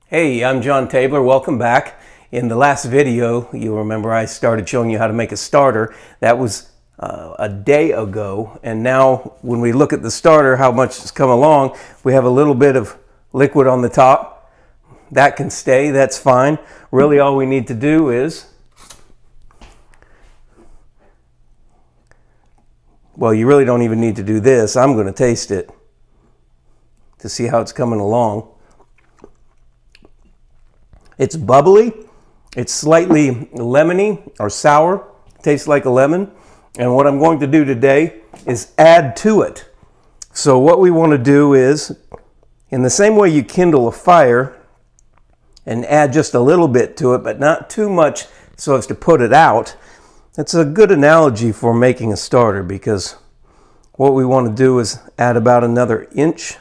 Hey, I'm John Tabler. Welcome back. In the last video, you'll remember I started showing you how to make a starter. That was a day ago, and now when we look at the starter, how much has come along, we have a little bit of liquid on the top. That can stay, that's fine. Really all we need to do is, well, you really don't even need to do this. I'm going to taste it to see how it's coming along. It's bubbly, it's slightly lemony or sour, tastes like a lemon. And what I'm going to do today is add to it. So what we want to do is, in the same way you kindle a fire and add just a little bit to it, but not too much so as to put it out. It's a good analogy for making a starter, because what we want to do is add about another inch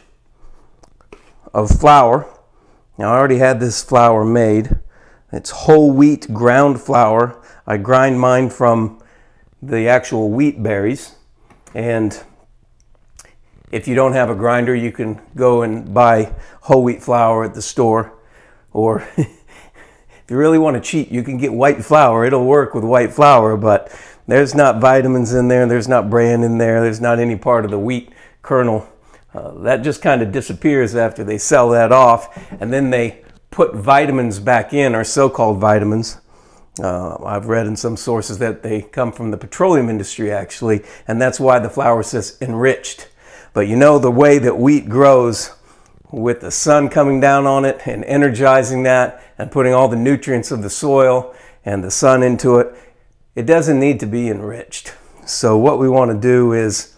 of flour. Now I already had this flour made. It's whole wheat ground flour. I grind mine from the actual wheat berries. And if you don't have a grinder, you can go and buy whole wheat flour at the store. Or if you really want to cheat, you can get white flour. It'll work with white flour, but there's not vitamins in there. There's not bran in there. There's not any part of the wheat kernel. That just kind of disappears after they sell that off, and then they put vitamins back in, or so-called vitamins. I've read in some sources that they come from the petroleum industry actually, and that's why the flour says enriched. But you know, the way that wheat grows, with the sun coming down on it and energizing that and putting all the nutrients of the soil and the sun into it, it doesn't need to be enriched. So what we want to do is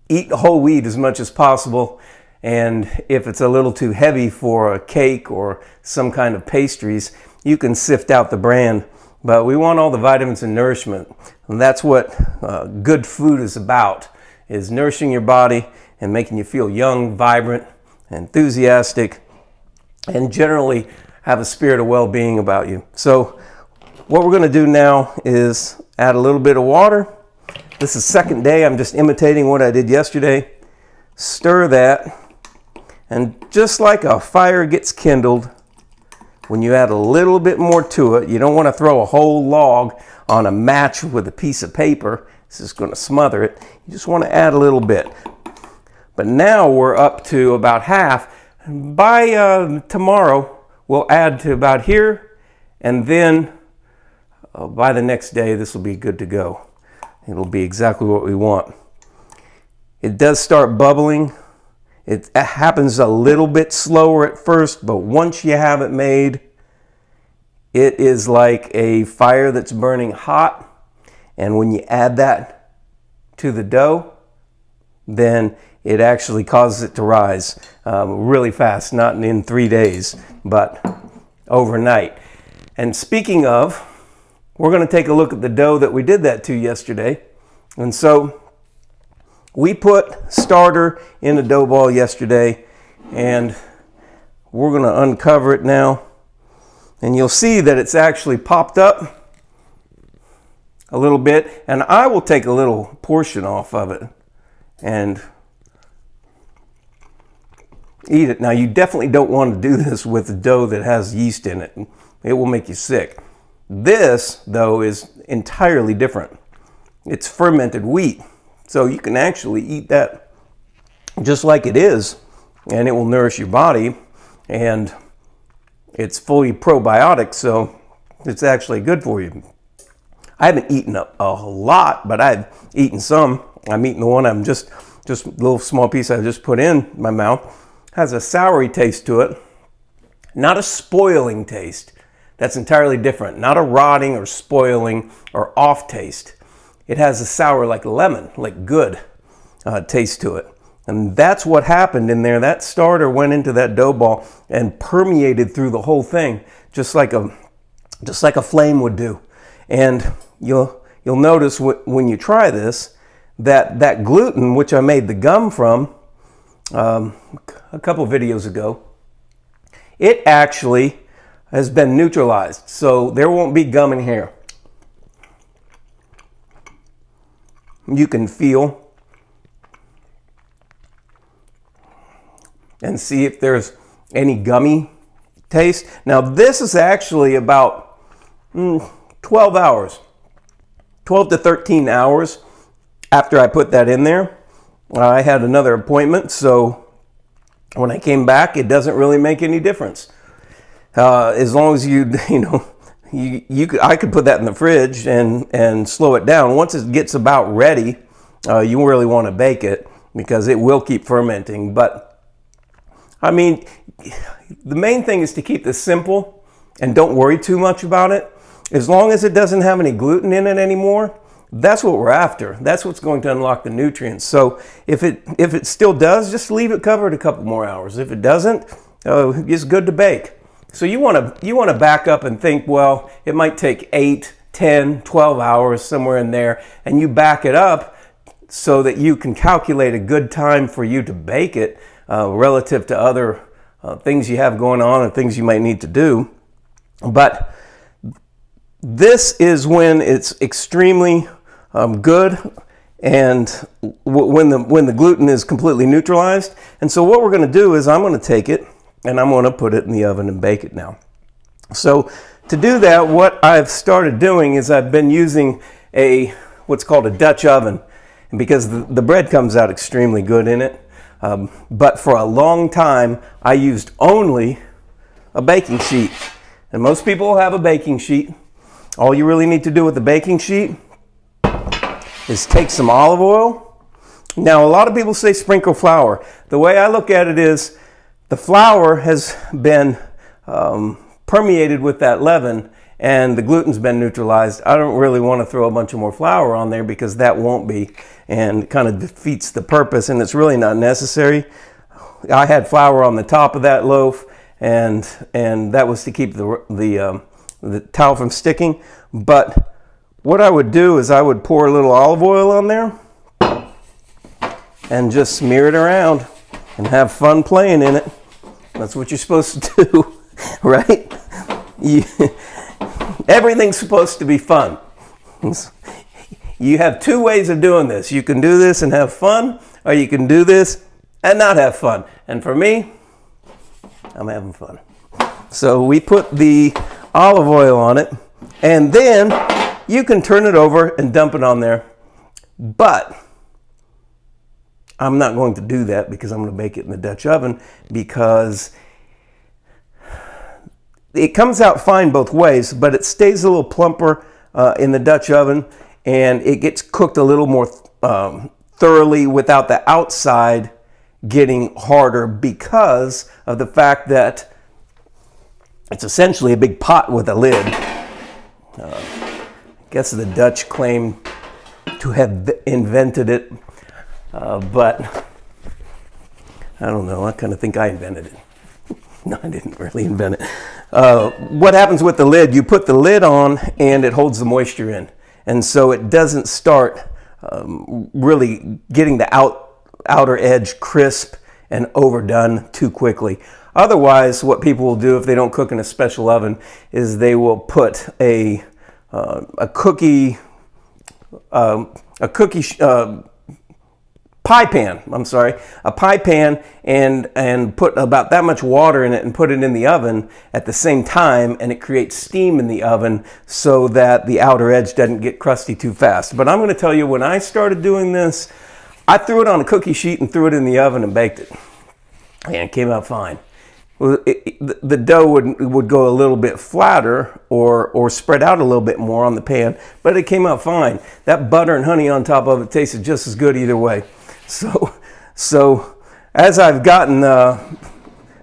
eat whole wheat as much as possible, and if it's a little too heavy for a cake or some kind of pastries, you can sift out the bran. But we want all the vitamins and nourishment, and that's what good food is about, is nourishing your body and making you feel young, vibrant, enthusiastic, and generally have a spirit of well-being about you. So what we're going to do now is add a little bit of water. This is second day. I'm just imitating what I did yesterday. Stir that, and just like a fire gets kindled, when you add a little bit more to it, you don't want to throw a whole log on a match with a piece of paper. This is going to smother it. You just want to add a little bit. But now we're up to about half. By tomorrow, we'll add to about here, and then by the next day, this will be good to go. It'll be exactly what we want. It does start bubbling. It happens a little bit slower at first, but once you have it made, it is like a fire that's burning hot. And when you add that to the dough, then it actually causes it to rise really fast, not in 3 days, but overnight. And speaking of, we're going to take a look at the dough that we did that to yesterday. And so we put starter in a dough ball yesterday, and we're going to uncover it now. And you'll see that it's actually popped up a little bit, and I will take a little portion off of it and eat it. Now, you definitely don't want to do this with a dough that has yeast in it. It will make you sick. This, though, is entirely different. It's fermented wheat. So you can actually eat that just like it is, and it will nourish your body, and it's fully probiotic, so it's actually good for you. I haven't eaten a lot, but I've eaten some. I'm eating the one I'm just a little small piece I just put in my mouth. Has a soury taste to it, not a spoiling taste. That's entirely different. Not a rotting or spoiling or off taste. It has a sour like lemon, like good taste to it. And that's what happened in there. That starter went into that dough ball and permeated through the whole thing, just like a flame would do. And you'll notice when you try this, that gluten, which I made the gum from a couple videos ago, it actually has been neutralized, so there won't be gum in here. You can feel and see if there's any gummy taste. Now this is actually about 12 hours, 12 to 13 hours after I put that in there. I had another appointment, so when I came back, it doesn't really make any difference. As long as I could put that in the fridge and slow it down. Once it gets about ready, you really want to bake it because it will keep fermenting. But I mean, the main thing is to keep this simple and don't worry too much about it. As long as it doesn't have any gluten in it anymore, that's what we're after. That's what's going to unlock the nutrients. So if it still does, just leave it covered a couple more hours. If it doesn't, it's good to bake. So you want to back up and think, well, it might take 8, 10, 12 hours, somewhere in there, and you back it up so that you can calculate a good time for you to bake it relative to other things you have going on and things you might need to do. But this is when it's extremely good, and when the gluten is completely neutralized. And so what we're going to do is I'm going to take it and I'm going to put it in the oven and bake it now. So to do that, what I've started doing is I've been using what's called a Dutch oven, and because the bread comes out extremely good in it. But for a long time, I used only a baking sheet. And most people have a baking sheet. All you really need to do with the baking sheet is take some olive oil. Now, a lot of people say sprinkle flour. The way I look at it is the flour has been permeated with that leaven and the gluten's been neutralized. I don't really want to throw a bunch of more flour on there because that won't be, and kind of defeats the purpose, and it's really not necessary. I had flour on the top of that loaf, and that was to keep the towel from sticking. But what I would do is I would pour a little olive oil on there and just smear it around and have fun playing in it. That's what you're supposed to do, right? Everything's supposed to be fun. You have two ways of doing this. You can do this and have fun, or you can do this and not have fun. And for me, I'm having fun. So we put the olive oil on it, and then you can turn it over and dump it on there. But I'm not going to do that because I'm going to bake it in the Dutch oven, because it comes out fine both ways, but it stays a little plumper in the Dutch oven, and it gets cooked a little more thoroughly without the outside getting harder, because of the fact that it's essentially a big pot with a lid. I guess the Dutch claim to have invented it, but I don't know. I kind of think I invented it. No, I didn't really invent it. What happens with the lid, you put the lid on and it holds the moisture in. And so it doesn't start really getting the outer edge crisp and overdone too quickly. Otherwise, what people will do if they don't cook in a special oven is they will put a cookie pie pan, a pie pan, and put about that much water in it and put it in the oven at the same time, and it creates steam in the oven so that the outer edge doesn't get crusty too fast. But I'm going to tell you, when I started doing this, I threw it on a cookie sheet and threw it in the oven and baked it, and it came out fine. The dough would go a little bit flatter or spread out a little bit more on the pan, but it came out fine. That butter and honey on top of it tasted just as good either way. So as I've gotten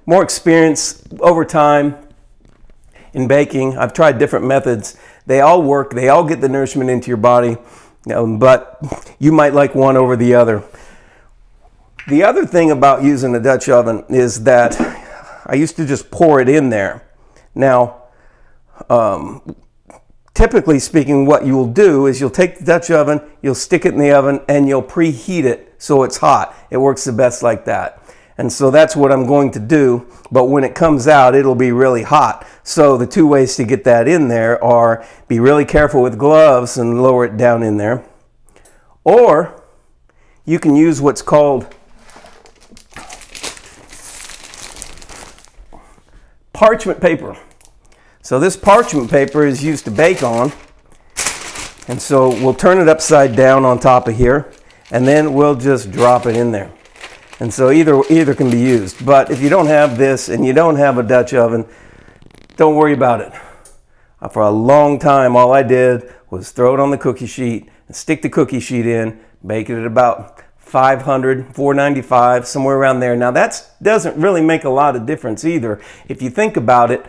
more experience over time in baking, I've tried different methods. They all work. They all get the nourishment into your body, but you might like one over the other. The other thing about using a Dutch oven is that I used to just pour it in there. Now, typically speaking, what you'll do is you'll take the Dutch oven, you'll stick it in the oven, and you'll preheat it so it's hot. It works the best like that. And so that's what I'm going to do. But when it comes out, it'll be really hot. So the two ways to get that in there are be really careful with gloves and lower it down in there. Or you can use what's called parchment paper. So this parchment paper is used to bake on. And so we'll turn it upside down on top of here, and then we'll just drop it in there. And so either can be used. But if you don't have this and you don't have a Dutch oven, don't worry about it. For a long time, all I did was throw it on the cookie sheet and stick the cookie sheet in, bake it at about 500, 495, somewhere around there. Now that doesn't really make a lot of difference either. If you think about it,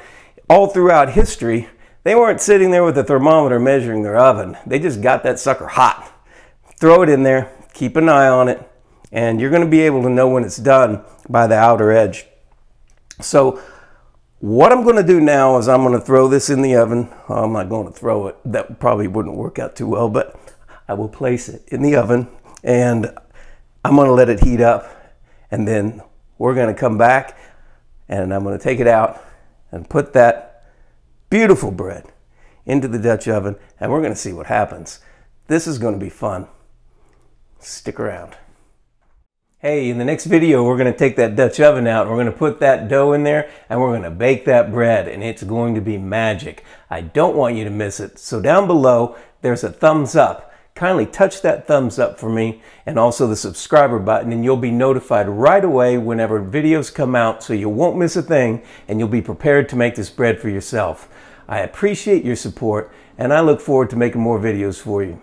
all throughout history, they weren't sitting there with a thermometer measuring their oven. They just got that sucker hot. Throw it in there, keep an eye on it, and you're going to be able to know when it's done by the outer edge. So what I'm going to do now is I'm going to throw this in the oven. I'm not going to throw it. That probably wouldn't work out too well, but I will place it in the oven, and I'm going to let it heat up, and then we're going to come back, and I'm going to take it out and put that beautiful bread into the Dutch oven, and we're going to see what happens. This is going to be fun. Stick around. Hey, in the next video, we're going to take that Dutch oven out. We're going to put that dough in there, and we're going to bake that bread, and it's going to be magic. I don't want you to miss it. So down below, there's a thumbs up. Kindly touch that thumbs up for me, and also the subscriber button, and you'll be notified right away whenever videos come out, so you won't miss a thing, and you'll be prepared to make this bread for yourself. I appreciate your support, and I look forward to making more videos for you.